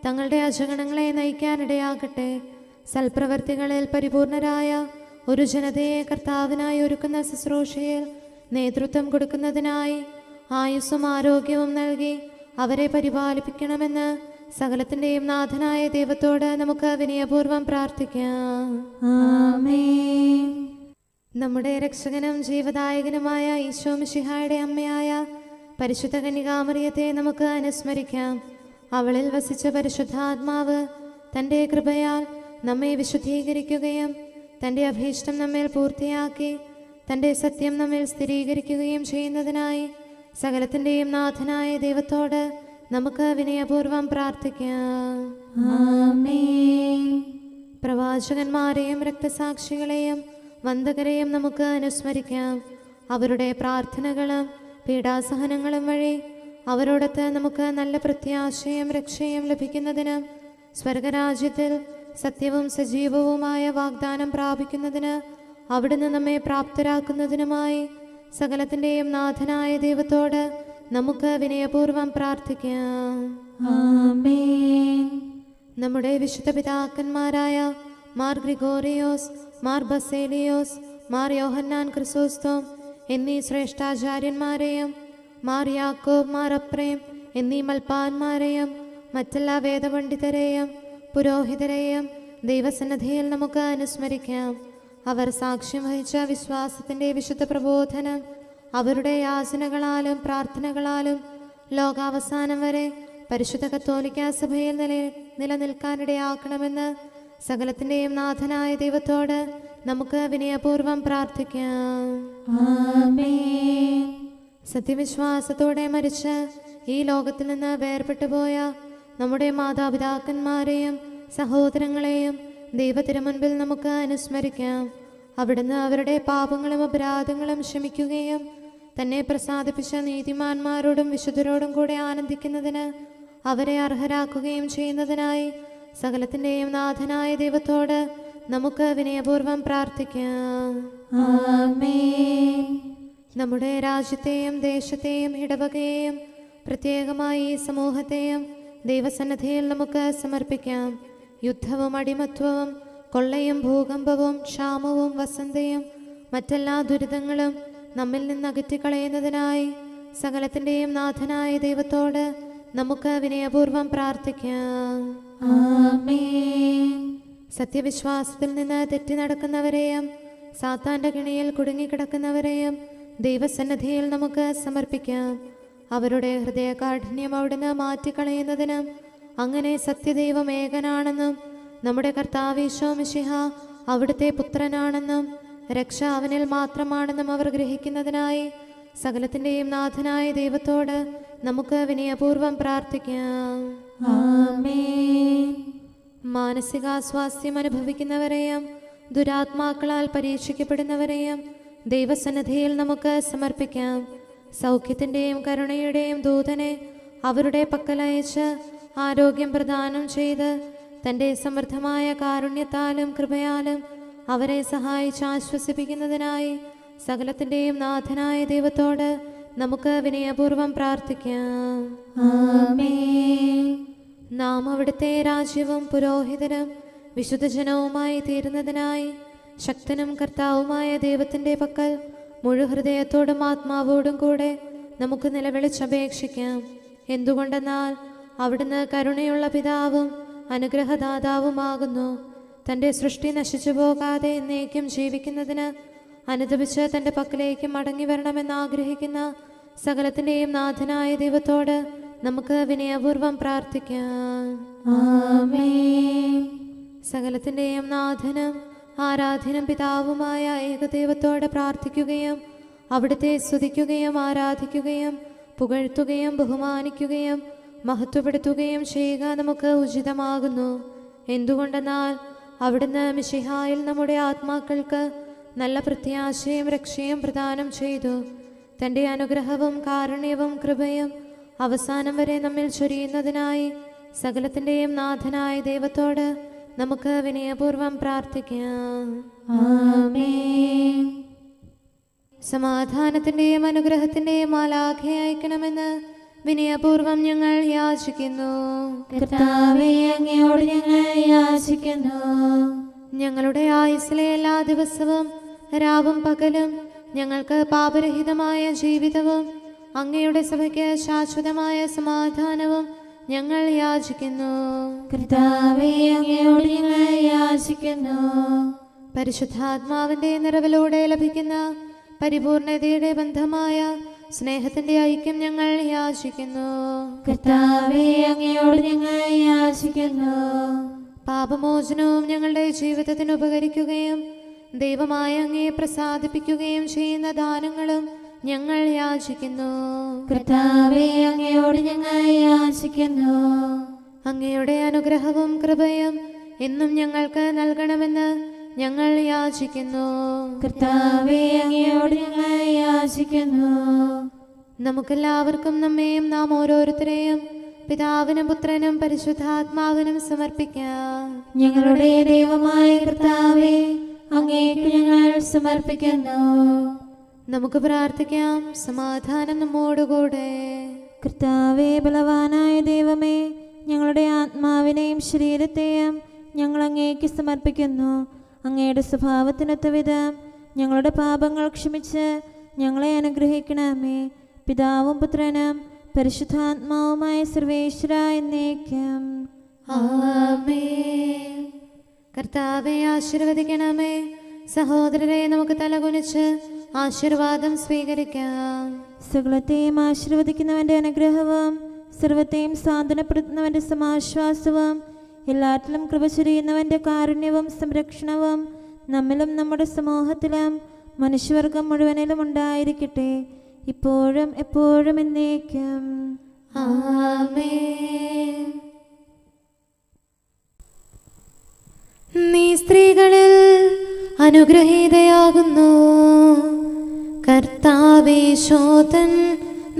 തങ്ങളുടെ അജഗണങ്ങളെ നയിക്കാനിടയാകട്ടെ. സൽപ്രവർത്തികളിൽ പരിപൂർണരായ ഒരു ജനതയെ കർത്താവിനായി ഒരുക്കുന്ന ശുശ്രൂഷയിൽ നേതൃത്വം കൊടുക്കുന്നതിനായി ആയുസ്സും ആരോഗ്യവും നൽകി അവരെ പരിപാലിപ്പിക്കണമെന്ന് സകലത്തിൻ്റെയും നാഥനായ ദൈവത്തോട് നമുക്ക് വിനയപൂർവ്വം പ്രാർത്ഥിക്കാം. ആമേൻ. നമ്മുടെ രക്ഷകനും ജീവദായകനുമായ ഈശോ മിശിഹായുടെ അമ്മയായ പരിശുദ്ധ കന്യകാമറിയത്തെ നമുക്ക് അനുസ്മരിക്കാം. അവളിൽ വസിച്ച പരിശുദ്ധാത്മാവ് തൻ്റെ കൃപയാൽ നമ്മെ വിശുദ്ധീകരിക്കുകയും തൻ്റെ അഭീഷ്ടം നമ്മിൽ പൂർത്തിയാക്കി തൻ്റെ സത്യം നമ്മിൽ സ്ഥിരീകരിക്കുകയും ചെയ്യുന്നതിനായി സകലത്തിൻ്റെയും നാഥനായ ദൈവത്തോട് നമുക്ക് വിനയപൂർവ്വം പ്രാർത്ഥിക്കാം. ആമേൻ. പ്രവാചകന്മാരെയും രക്തസാക്ഷികളെയും വന്ദകരെയും നമുക്ക് അനുസ്മരിക്കാം. അവരുടെ പ്രാർത്ഥനകളും പീഡാസഹനങ്ങളും വഴി അവരോടൊത്ത് നമുക്ക് നല്ല പ്രത്യാശയും രക്ഷയും ലഭിക്കുന്നതിന് സ്വർഗരാജ്യത്തിൽ സത്യവും സജീവവുമായ വാഗ്ദാനം പ്രാപിക്കുന്നതിന് അവിടുന്ന് നമ്മെ പ്രാപ്തരാക്കുന്നതിനുമായി സകലത്തിൻ്റെയും നാഥനായ ദൈവത്തോട് നമുക്ക് വിനയപൂർവ്വം പ്രാർത്ഥിക്കാം. ആമേൻ. നമ്മുടെ വിശുദ്ധ പിതാക്കന്മാരായ മാർ ഗ്രിഗോറിയോസ്, മാർ ബസേലിയോസ്, മാർ യോഹന്നാൻ ക്രിസോസ്തോം എന്നീ ശ്രേഷ്ഠാചാര്യന്മാരെയും മാർ യാക്കോബ്, മാർ അപ്രേം എന്നീ മൽപ്പാന്മാരെയും മറ്റെല്ലാ വേദപണ്ഡിതരെയും പുരോഹിതരെയും ദൈവസന്നിധിയിൽ നമുക്ക് അനുസ്മരിക്കാം. അവർ സാക്ഷ്യം വഹിച്ച വിശ്വാസത്തിൻ്റെ വിശുദ്ധ പ്രബോധനം അവരുടെ യാചനകളാലും പ്രാർത്ഥനകളാലും ലോകാവസാനം വരെ പരിശുദ്ധ കത്തോലിക്കാ സഭയിൽ നിലനിൽക്കാനിടയാക്കണമെന്ന് സകലത്തിൻ്റെയും നാഥനായ ദൈവത്തോട് നമുക്ക് വിനയപൂർവ്വം പ്രാർത്ഥിക്കാം. ആമേൻ. സത്യവിശ്വാസത്തോടെ മരിച്ച് ഈ ലോകത്തിൽ നിന്ന് വേർപെട്ടുപോയ നമ്മുടെ മാതാപിതാക്കന്മാരെയും സഹോദരങ്ങളെയും ദൈവത്തിരുമുൻപിൽ നമുക്ക് അനുസ്മരിക്കാം. അവിടുന്ന് അവരുടെ പാപങ്ങളും അപരാധങ്ങളും ക്ഷമിക്കുകയും തന്നെ പ്രസാദിപ്പിച്ച നീതിമാന്മാരോടും വിശുദ്ധരോടും കൂടെ ആനന്ദിക്കുന്നതിന് അവരെ അർഹരാക്കുകയും ചെയ്യുന്നതിനായി സകലത്തിൻ്റെയും നാഥനായ ദൈവത്തോട് നമുക്ക് വിനയപൂർവ്വം പ്രാർത്ഥിക്കാം. ആമേൻ. നമ്മുടെ രാജ്യത്തെയും ദേശത്തെയും ഇടവകയെയും പ്രത്യേകമായി ഈ സമൂഹത്തെയും ദൈവസന്നിധിയിൽ നമുക്ക് സമർപ്പിക്കാം. യുദ്ധവും അടിമത്വവും കൊള്ളയും ഭൂകമ്പവും ക്ഷാമവും വസന്തയും മറ്റെല്ലാ ദുരിതങ്ങളും നമ്മിൽ നിന്ന് അകറ്റിക്കളയുന്നതിനായി സകലത്തിൻ്റെയും നാഥനായ ദൈവത്തോട് നമുക്ക് വിനയപൂർവ്വം പ്രാർത്ഥിക്കാം. ആമേൻ. സത്യവിശ്വാസത്തിൽ നിന്ന് തെറ്റി നടക്കുന്നവരെയും സാത്താൻ്റെ കിണിയിൽ കുടുങ്ങിക്കിടക്കുന്നവരെയും ദൈവസന്നിധിയിൽ നമുക്ക് സമർപ്പിക്കാം. അവരുടെ ഹൃദയകാഠിന്യം അവിടുന്ന് മാറ്റിക്കളയുന്നതിനും അങ്ങനെ സത്യദൈവം ഏകനാണെന്നും നമ്മുടെ കർത്താവ് ഈശോ മിശിഹ അവിടുത്തെ പുത്രനാണെന്നും രക്ഷ അവനിൽ മാത്രമാണെന്നും അവർ ഗ്രഹിക്കുന്നതിനായി സകലത്തിൻ്റെയും നാഥനായ ദൈവത്തോട് നമുക്ക് വിനയപൂർവ്വം പ്രാർത്ഥിക്കാം. ആമേൻ. മാനസികാസ്വാസ്ഥ്യം അനുഭവിക്കുന്നവരെയും ദുരാത്മാക്കളാൽ പരീക്ഷിക്കപ്പെടുന്നവരെയും ദൈവസന്നിധിയിൽ നമുക്ക് സമർപ്പിക്കാം. സൗഖ്യത്തിൻ്റെയും കരുണയുടെയും ദൂതനെ അവരുടെ പക്കലയച്ച് ആരോഗ്യം പ്രദാനം ചെയ്ത് തൻ്റെ സമൃദ്ധമായ കാരുണ്യത്താലും കൃപയാലും അവരെ സഹായിച്ച് ആശ്വസിപ്പിക്കുന്നതിനായി സകലത്തിൻ്റെയും നാഥനായ ദൈവത്തോട് നമുക്ക് വിനയപൂർവ്വം പ്രാർത്ഥിക്കാം. ആമേൻ. നാം അവിടുത്തെ രാജ്യവും പുരോഹിതനും വിശുദ്ധജനവുമായി തീരുന്നതിനായി ശക്തനും കർത്താവുമായ ദൈവത്തിൻ്റെ പക്കൽ മുഴുഹൃദയത്തോടും ആത്മാവോടും കൂടെ നമുക്ക് നിലവിളിച്ചപേക്ഷിക്കാം. എന്തുകൊണ്ടെന്നാൽ അവിടുന്ന് കരുണയുള്ള പിതാവും അനുഗ്രഹദാതാവുമാകുന്നു. തൻ്റെ സൃഷ്ടി നശിച്ചു പോകാതെ എന്നേക്കും ജീവിക്കുന്നതിന് അനുദപിച്ച് തൻ്റെ പക്കലേക്ക് മടങ്ങി വരണമെന്ന് ആഗ്രഹിക്കുന്ന സകലത്തിൻ്റെയും നാഥനായ ദൈവത്തോട് നമുക്ക് വിനയപൂർവ്വം പ്രാർത്ഥിക്കാം. ആമേൻ. സകലത്തിൻ്റെയും നാഥനും ആരാധ്യനും പിതാവുമായ ഏകദൈവത്തോടെ പ്രാർത്ഥിക്കുകയും അവിടുത്തെ സ്തുതിക്കുകയും ആരാധിക്കുകയും പുകഴ്ത്തുകയും ബഹുമാനിക്കുകയും മഹത്വപ്പെടുത്തുകയും ചെയ്യുക നമുക്ക് ഉചിതമാകുന്നു. എന്തുകൊണ്ടെന്നാൽ അവിടുന്ന് മിശിഹായിൽ നമ്മുടെ ആത്മാക്കൾക്ക് നല്ല പ്രത്യാശയും രക്ഷയും പ്രദാനം ചെയ്തു. തൻ്റെ അനുഗ്രഹവും കാരുണ്യവും കൃപയും അവസാനം വരെ നമ്മിൽ ചൊരിയുന്നതിനായി സകലത്തിൻ്റെയും നാഥനായ ദൈവത്തോട് നമുക്ക് വിനയപൂർവ്വം പ്രാർത്ഥിക്കാം. ആമേൻ. സമാധാനത്തിൻ്റെയും അനുഗ്രഹത്തിൻ്റെയും മാലാഖയെ അയക്കണമെന്ന് വിനയപൂർവ്വം ഞങ്ങൾ യാചിക്കുന്നു. കർത്താവേ, അങ്ങയോട് ഞങ്ങൾ യാചിക്കുന്നു. ഞങ്ങളുടെ ആയുസ്സിലെ എല്ലാ ദിവസവും രാവും പകലും ഞങ്ങൾക്ക് പാപരഹിതമായ ജീവിതവും അങ്ങയുടെ സഭയ്ക്ക് ശാശ്വതമായ സമാധാനവും ഞങ്ങൾ യാചിക്കുന്നു. കർത്താവേ, അങ്ങയോട് ഞങ്ങൾ യാചിക്കുന്നു. പരിശുദ്ധാത്മാവിന്റെ നിറവിലൂടെ ലഭിക്കുന്ന പരിപൂർണതയുടെ ബന്ധമായ സ്നേഹത്തിന്റെ ഐക്യം ഞങ്ങൾ യാചിക്കുന്നു. കർത്താവേ, അങ്ങയോട് ഞങ്ങൾ യാചിക്കുന്നു. പാപമോചനവും ഞങ്ങളുടെ ജീവിതത്തിന് ഉപകരിക്കുകയും ദൈവമായ അങ്ങയെ പ്രസാദിപ്പിക്കുകയും ചെയ്യുന്ന ദാനങ്ങളും ഞങ്ങൾ യാചിക്കുന്നു. കർത്താവേ, അങ്ങയോട് ഞങ്ങൾ യാചിക്കുന്നു. അങ്ങയുടെ അനുഗ്രഹവും കൃപയും എന്നും ഞങ്ങൾക്ക് നൽകണമെന്ന് ഞങ്ങൾ യാചിക്കുന്നു. കർത്താവേ, അങ്ങയോട് ഞങ്ങൾ യാചിക്കുന്നു. നമുക്കെല്ലാവർക്കും നമ്മെയും നാം ഓരോരുത്തരെയും പിതാവിനും പുത്രനും പരിശുദ്ധാത്മാവിനും സമർപ്പിക്കാം. ഞങ്ങളുടെ ദൈവമായ കർത്താവേ, അങ്ങേക്ക് ഞങ്ങൾ സമർപ്പിക്കുന്നു. നമുക്ക് പ്രാർത്ഥിക്കാം. സമാധാനം നമ്മോടുകൂടെ. കർത്താവേ, ബലവാനായ ദൈവമേ, ഞങ്ങളുടെ ആത്മാവിനെയും ശരീരത്തെയും ഞങ്ങൾ അങ്ങേക്ക് സമർപ്പിക്കുന്നു. അങ്ങയുടെ സ്വഭാവത്തിനൊത്ത വിധം ഞങ്ങളുടെ പാപങ്ങൾ ക്ഷമിച്ച് ഞങ്ങളെ അനുഗ്രഹിക്കണമേ. പിതാവും പുത്രനും പരിശുദ്ധാത്മാവുമായ സർവേശ്വര എന്നേക്കും. ആമേൻ. കർത്താവെ ആശീർവദിക്കണമേ. സഹോദരരെ, നമുക്ക് തലകുനിച്ച് ആശീർവാദം സ്വീകരിക്കാം. സകലത്തെയും ആശീർവദിക്കുന്നവന്റെ അനുഗ്രഹവും സർവത്തെയും സാന്ത്വനപ്പെടുത്തുന്നവന്റെ സമാശ്വാസവും എല്ലാറ്റിലും കൃപ ചൊരിയുന്നവന്റെ കാരുണ്യവും സംരക്ഷണവും നമ്മിലും നമ്മുടെ സമൂഹത്തിലും മനുഷ്യവർഗം മുഴുവനിലും ഉണ്ടായിരിക്കട്ടെ, ഇപ്പോഴും എപ്പോഴും എന്നേക്കും. ആമേൻ. നീ സ്ത്രീകളിൽ അനുഗ്രഹീതയാകുന്നു. കർത്താവേ, ശോധൻ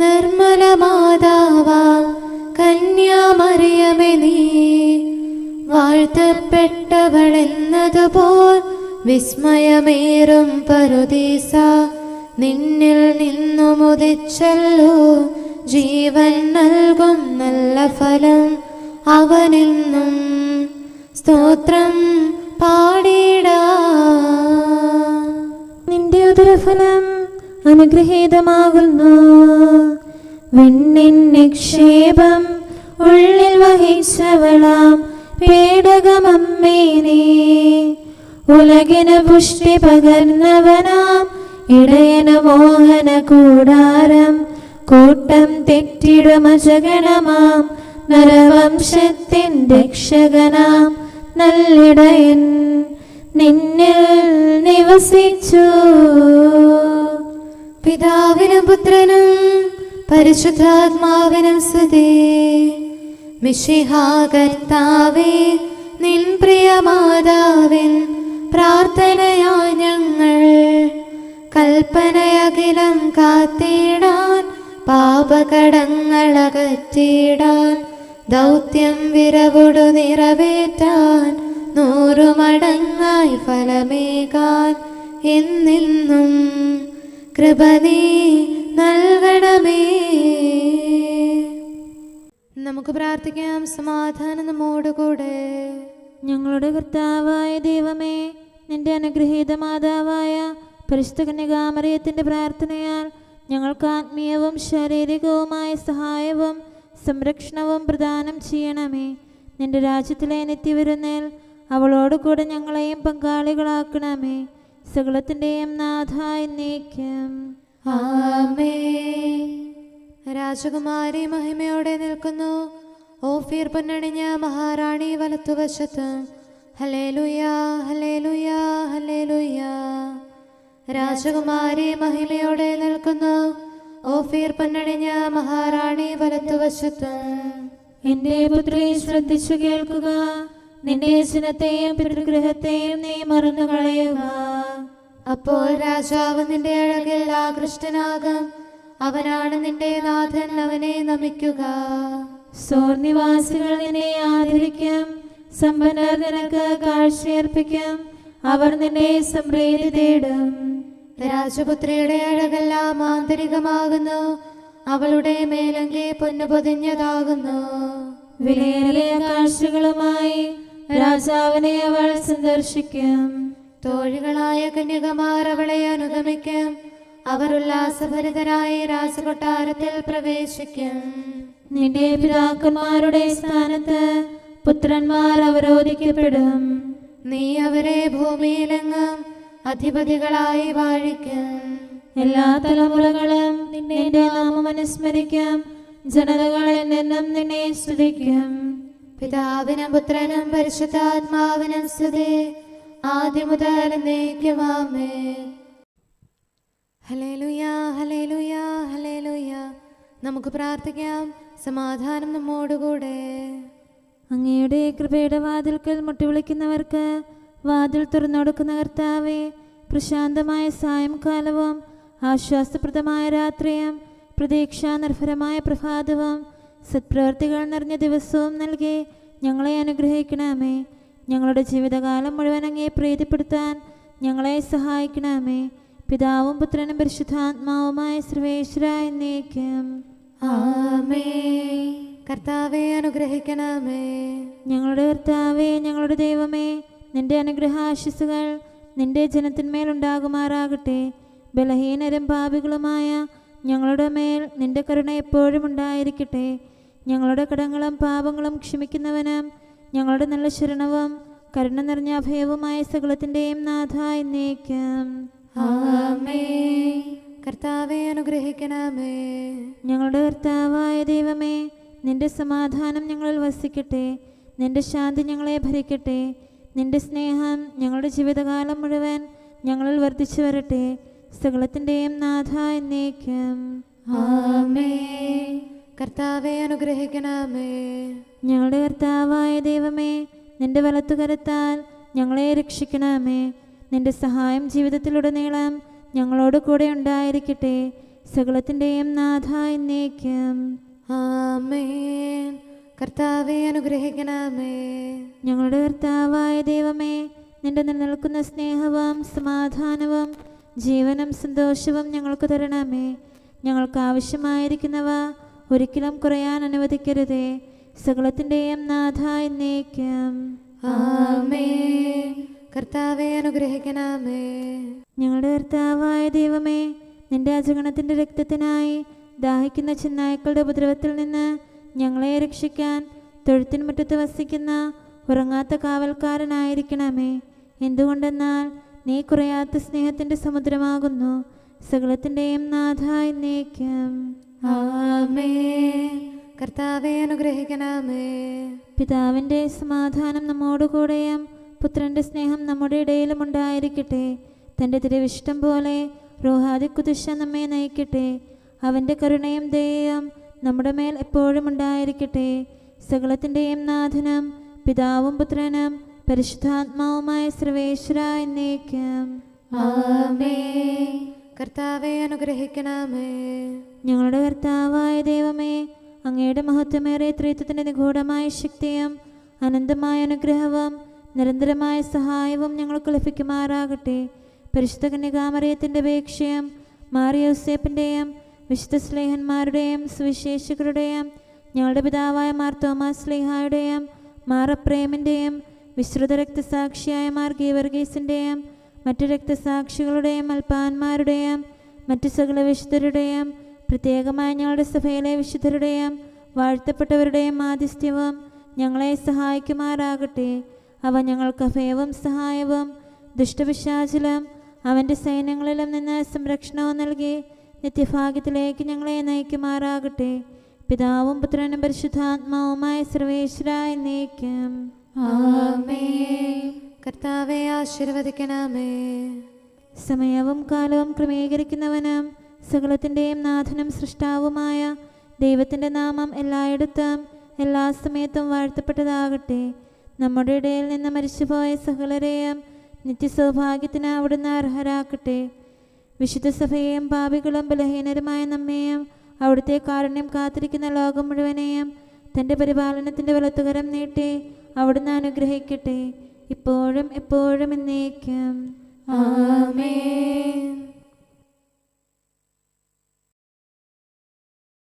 നിർമ്മല മാതാവാ കന്യാമറിയമേ, നീ വാഴ്ത്തപ്പെട്ടവളെന്നതുപോൽ വിസ്മയമേറും പറുദീസ നിന്നിൽ നിന്നുമുദിച്ചല്ലോ. ജീവൻ നൽകും നല്ല ഫലം അവനെന്നും സ്തോത്രം പാടിടാ. നിന്റെ ഉദരഫലം അനുഗ്രഹീതമാകുന്നു. വിണ്ണിൻ നിക്ഷേപം ഉള്ളിൽ വഹിച്ചവളാം പേടകമമ്മേ, നീ ഉലകിന് പുഷ്ടി പകർന്നവനാം ഇടയന മോഹന കൂടാരം കൂട്ടം തെറ്റിടുമജഗണമാം നരവംശത്തിൻ രക്ഷകനാം നല്ലിടയൻ നിന്നിൽ നിവസിച്ചു. പിതാവിനും പുത്രനും പരിശുദ്ധാത്മാവിനും സ്തുതി. മിശിഹാ കർത്താവേ, നിൻ പ്രിയമാതാവിൻ പ്രാർത്ഥനയായി ഞങ്ങൾ കൽപ്പനയകിലം കാത്തിടാൻ പാപകടങ്ങളകറ്റിടാൻ ദൗത്യം വിരവോടു നിറവേറ്റാൻ 100 മടങ്ങായി ഫലമേകാൻ എന്നെന്നും കൃപ നീ നൽകണമേ. നമുക്ക് പ്രാർത്ഥിക്കാം. സമാധാനം നമ്മോടുകൂടെ. ഞങ്ങളുടെ കർത്താവായ ദൈവമേ, നിന്റെ അനുഗ്രഹീത മാതാവായ പരിശുദ്ധ കന്യകാമറിയത്തിൻ്റെ പ്രാർത്ഥനയാൽ ഞങ്ങൾക്ക് ആത്മീയവും ശാരീരികവുമായ സഹായവും സംരക്ഷണവും പ്രദാനം ചെയ്യണമേ. നിന്റെ രാജ്യത്തിലെ നിത്യവിരുന്നിൽ അവളോട് കൂടെ ഞങ്ങളെയും പങ്കാളികളാക്കണമേ. സകലത്തിൻ്റെയും നാഥ എന്നേക്കും. ആമേൻ. രാജകുമാരി മഹിമയോടെ നിൽക്കുന്നു. ഓഫീർ പൊന്നണിഞ്ഞ മഹാറാണി വലത്തുവശത്ത്. ഹല്ലേലൂയ, ഹല്ലേലൂയ, രാജകുമാരി മഹിമയോടെ നിൽക്കുന്നു. ഓഫീർ പൊന്നണിഞ്ഞ മഹാറാണി വലത്തുവശത്തും. എന്റെ പുത്രി ശ്രദ്ധിച്ചു കേൾക്കുക, നിന്റെ ജനത്തെയും പിതൃഗൃഹത്തെയും നീ മറന്നു കളയുക. അപ്പോൾ രാജാവ് നിന്റെ അഴകിൽ ആകൃഷ്ടനാകും. അവനാണ് നിന്റെ നാഥൻ, അവനെ നമിക്കുക. സോർ നിവാസികൾ നിന്നെ ആദരിക്കും, സമ്പന്നർ നിനക്ക് കാഴ്ചയർപ്പിക്കും, അവർ നിന്നെ സമൃദ്ധി തേടും. രാജപുത്രിയുടെ അഴകെല്ലാം ആന്തരികമാകുന്നു, അവളുടെ മേലങ്കി പൊന്നു പൊതിഞ്ഞതാകുന്നു. വിലയേറിയ കാഴ്ചകളുമായി രാജാവിനെ അവൾ സന്ദർശിക്കും. തോഴികളായ കന്യകമാർ അവളെ അനുഗമിക്കും. അവർ ഉല്ലാസഭരിതരായി രാജകൊട്ടാരത്തിൽ പ്രവേശിക്കും. നിന്റെ പിതാക്കന്മാരുടെ സ്ഥാനത്ത് പുത്രന്മാർ അവരോധിക്കപ്പെടും. നീ അവരെ ഭൂമിയിലെങ്ങും അധിപതികളായി വാഴിക്കും. എല്ലാ തലമുറകളും നിന്റെ നാമം അനുസ്മരിക്കും, ജനതകൾ എന്നെന്നും നിന്നെ സ്തുതിക്കും. പിതാവിനും പുത്രനും പരിശുദ്ധാത്മാവിനും സ്തുതി, ആദ്യം മുതൽ എന്നേക്കും ആമേൻ. ഹല്ലേലൂയാ, ഹല്ലേലൂയാ, ഹല്ലേലൂയാ. നമുക്ക് പ്രാർത്ഥിക്കാം. സമാധാനം നമ്മോടുകൂടെ. അങ്ങയുടെ കൃപയുടെ വാതിൽക്കൽ മുട്ടിവിളിക്കുന്നവർക്ക് വാതിൽ തുറന്നുകൊടുക്കുന്ന കർത്താവേ, പ്രശാന്തമായ സായംകാലവും ആശ്വാസപ്രദമായ രാത്രിയും പ്രതീക്ഷാനിർഭരമായ പ്രഭാതവും സത്പ്രവർത്തികൾ നിറഞ്ഞ ദിവസവും നൽകി ഞങ്ങളെ അനുഗ്രഹിക്കണമേ. ഞങ്ങളുടെ ജീവിതകാലം മുഴുവൻ അങ്ങയെ പ്രീതിപ്പെടുത്താൻ ഞങ്ങളെ സഹായിക്കണമേ. പിതാവും പുത്രനും പരിശുദ്ധാത്മാവുമായ സർവേശ്വരായ എന്നേക്കും ആമേൻ. കർത്താവെ അനുഗ്രഹിക്കണമേ. ഞങ്ങളുടെ കർത്താവേ, ഞങ്ങളുടെ ദൈവമേ, നിന്റെ അനുഗ്രഹാശിസുകൾ നിന്റെ ജനത്തിന്മേലുണ്ടാകുമാറാകട്ടെ. ബലഹീനരും പാപികളുമായ ഞങ്ങളുടെ മേൽ നിന്റെ കരുണ എപ്പോഴും ഉണ്ടായിരിക്കട്ടെ. ഞങ്ങളുടെ കടങ്ങളും പാപങ്ങളും ക്ഷമിക്കുന്നവനും ഞങ്ങളുടെ നല്ല ശരണവും കരുണ നിറഞ്ഞ അഭയവുമായ സകലത്തിൻ്റെയും നാഥ എന്നേക്കും ആമേൻ. കർത്താവെ അനുഗ്രഹിക്കണമേ. ഞങ്ങളുടെ കർത്താവായ ദൈവമേ, നിന്റെ സമാധാനം ഞങ്ങളിൽ വസിക്കട്ടെ. നിന്റെ ശാന്തി ഞങ്ങളെ ഭരിക്കട്ടെ. നിന്റെ സ്നേഹം ഞങ്ങളുടെ ജീവിതകാലം മുഴുവൻ ഞങ്ങളിൽ വർദ്ധിച്ചു വരട്ടെ. സകലത്തിൻ്റെയും നാഥ എന്നേക്കും ആമേൻ. കർത്താവെ അനുഗ്രഹിക്കണമേ. ഞങ്ങളുടെ കർത്താവായ ദൈവമേ, നിന്റെ വലത്തുകരത്താൽ ഞങ്ങളെ രക്ഷിക്കണമേ. നിന്റെ സഹായം ജീവിതത്തിലുടനീളം ഞങ്ങളോട് കൂടെ ഉണ്ടായിരിക്കട്ടെ. സകലത്തിൻ്റെയും നാഥ എന്നേക്കും ആമേൻ. കർത്താവെ അനുഗ്രഹിക്കണമേ. ഞങ്ങളുടെ കർത്താവായ ദൈവമേ, നിന്റെ നിലനിൽക്കുന്ന സ്നേഹവും സമാധാനവും ജീവനും സന്തോഷവും ഞങ്ങൾക്ക് തരണമേ. ഞങ്ങൾക്ക് ആവശ്യമായിരിക്കുന്നവ ഒരിക്കലും കുറയാൻ അനുവദിക്കരുതേ. സകലത്തിൻ്റെയും നാഥ എന്നേക്കും ആമേൻ. കർത്താവെ അനുഗ്രഹിക്കണമേ. ഞങ്ങളുടെ കർത്താവായ ദൈവമേ, നിന്റെ അജഗണത്തിൻ്റെ രക്തത്തിനായി ദാഹിക്കുന്ന ചെന്നായ്ക്കളുടെ ഉപദ്രവത്തിൽ നിന്ന് ഞങ്ങളെ രക്ഷിക്കാൻ തൊഴുത്തിൻ മുറ്റത്ത് വസിക്കുന്ന ഉറങ്ങാത്ത കാവൽക്കാരനായിരിക്കണമേ. എന്തുകൊണ്ടെന്നാൽ നീ കുറയാത്ത സ്നേഹത്തിൻ്റെ സമുദ്രമാകുന്നു. സകലത്തിൻ്റെയും നാഥ എന്നേക്കും ആമേൻ. കർത്താവെ അനുഗ്രഹിക്കണമേ. പിതാവിൻ്റെ സമാധാനം നമ്മോടുകൂടെയും പുത്രൻ്റെ സ്നേഹം നമ്മുടെ ഇടയിലും ഉണ്ടായിരിക്കട്ടെ. തൻ്റെ തിരുവിഷ്ടം പോലെ റോഹാദിക്കുദിശ നമ്മെ നയിക്കട്ടെ. അവൻ്റെ കരുണയും ദയയും നമ്മുടെ മേൽ എപ്പോഴും ഉണ്ടായിരിക്കട്ടെ. സകലത്തിൻ്റെയും നാഥനും പിതാവും പുത്രനും പരിശുദ്ധാത്മാവുമായ സർവേശ്വര എന്നേക്കും ആമേൻ. കർത്താവെ അനുഗ്രഹിക്കണമേ. ഞങ്ങളുടെ കർത്താവായ ദൈവമേ, അങ്ങയുടെ മഹത്വമേറിയ ത്രിത്വത്തിൻ്റെ നിഗൂഢമായ ശക്തിയും അനന്തമായ അനുഗ്രഹവും നിരന്തരമായ സഹായവും ഞങ്ങൾക്ക് ലഭിക്കുമാറാകട്ടെ. പരിശുദ്ധ കന്യകാമറിയത്തിൻ്റെ അപേക്ഷയും മാറിയോസേപ്പിൻ്റെയും വിശുദ്ധ സ്ലേഹന്മാരുടെയും സുവിശേഷകരുടെയും ഞങ്ങളുടെ പിതാവായ മാർ തോമാസ് സ്ലീഹായുടെയും മാർ അപ്രേമിൻ്റെയും വിശ്രുത രക്തസാക്ഷിയായ മാർ ഗീവർഗീസിൻ്റെയും മറ്റു രക്തസാക്ഷികളുടെയും അൽപ്പാന്മാരുടെയും മറ്റു സകല വിശുദ്ധരുടെയും പ്രത്യേകമായ ഞങ്ങളുടെ സഭയിലെ വിശുദ്ധരുടെയും വാഴ്ത്തപ്പെട്ടവരുടെയും മാധ്യസ്ഥ്യവും ഞങ്ങളെ സഹായിക്കുമാറാകട്ടെ. അവ ഞങ്ങൾക്ക് അഭയവും സഹായവും ദുഷ്ടപിശാചിലും അവൻ്റെ സൈന്യങ്ങളിലും നിന്ന് സംരക്ഷണവും നൽകി നിത്യഭാഗ്യത്തിലേക്ക് ഞങ്ങളെ നയിക്കുമാറാകട്ടെ. പിതാവും പുത്രനും പരിശുദ്ധാത്മാവുമായ സർവേശ്വര എന്നേക്കും ആമേൻ. കർത്താവെ ആശീർവദിക്കണമേ. സമയവും കാലവും ക്രമീകരിക്കുന്നവനും സകലത്തിൻ്റെയും നാഥനും സൃഷ്ടാവുമായ ദൈവത്തിൻ്റെ നാമം എല്ലായിടത്തും എല്ലാ സമയത്തും വാഴ്ത്തപ്പെട്ടതാകട്ടെ. നമ്മുടെ ഇടയിൽ നിന്ന് മരിച്ചുപോയ സകലരെയും നിത്യസൗഭാഗ്യത്തിന് അവിടുന്ന് അർഹരാക്കട്ടെ. വിശുദ്ധ സഭയെയും പാപികളും ബലഹീനരുമായ നമ്മെയും അവിടുത്തെ കാരുണ്യം കാത്തിരിക്കുന്ന ലോകം മുഴുവനെയും തൻ്റെ പരിപാലനത്തിൻ്റെ വലത്തുകരം നീട്ടി അവിടുന്ന് അനുഗ്രഹിക്കട്ടെ, ഇപ്പോഴും എപ്പോഴും എന്നേക്കും. ആമേൻ.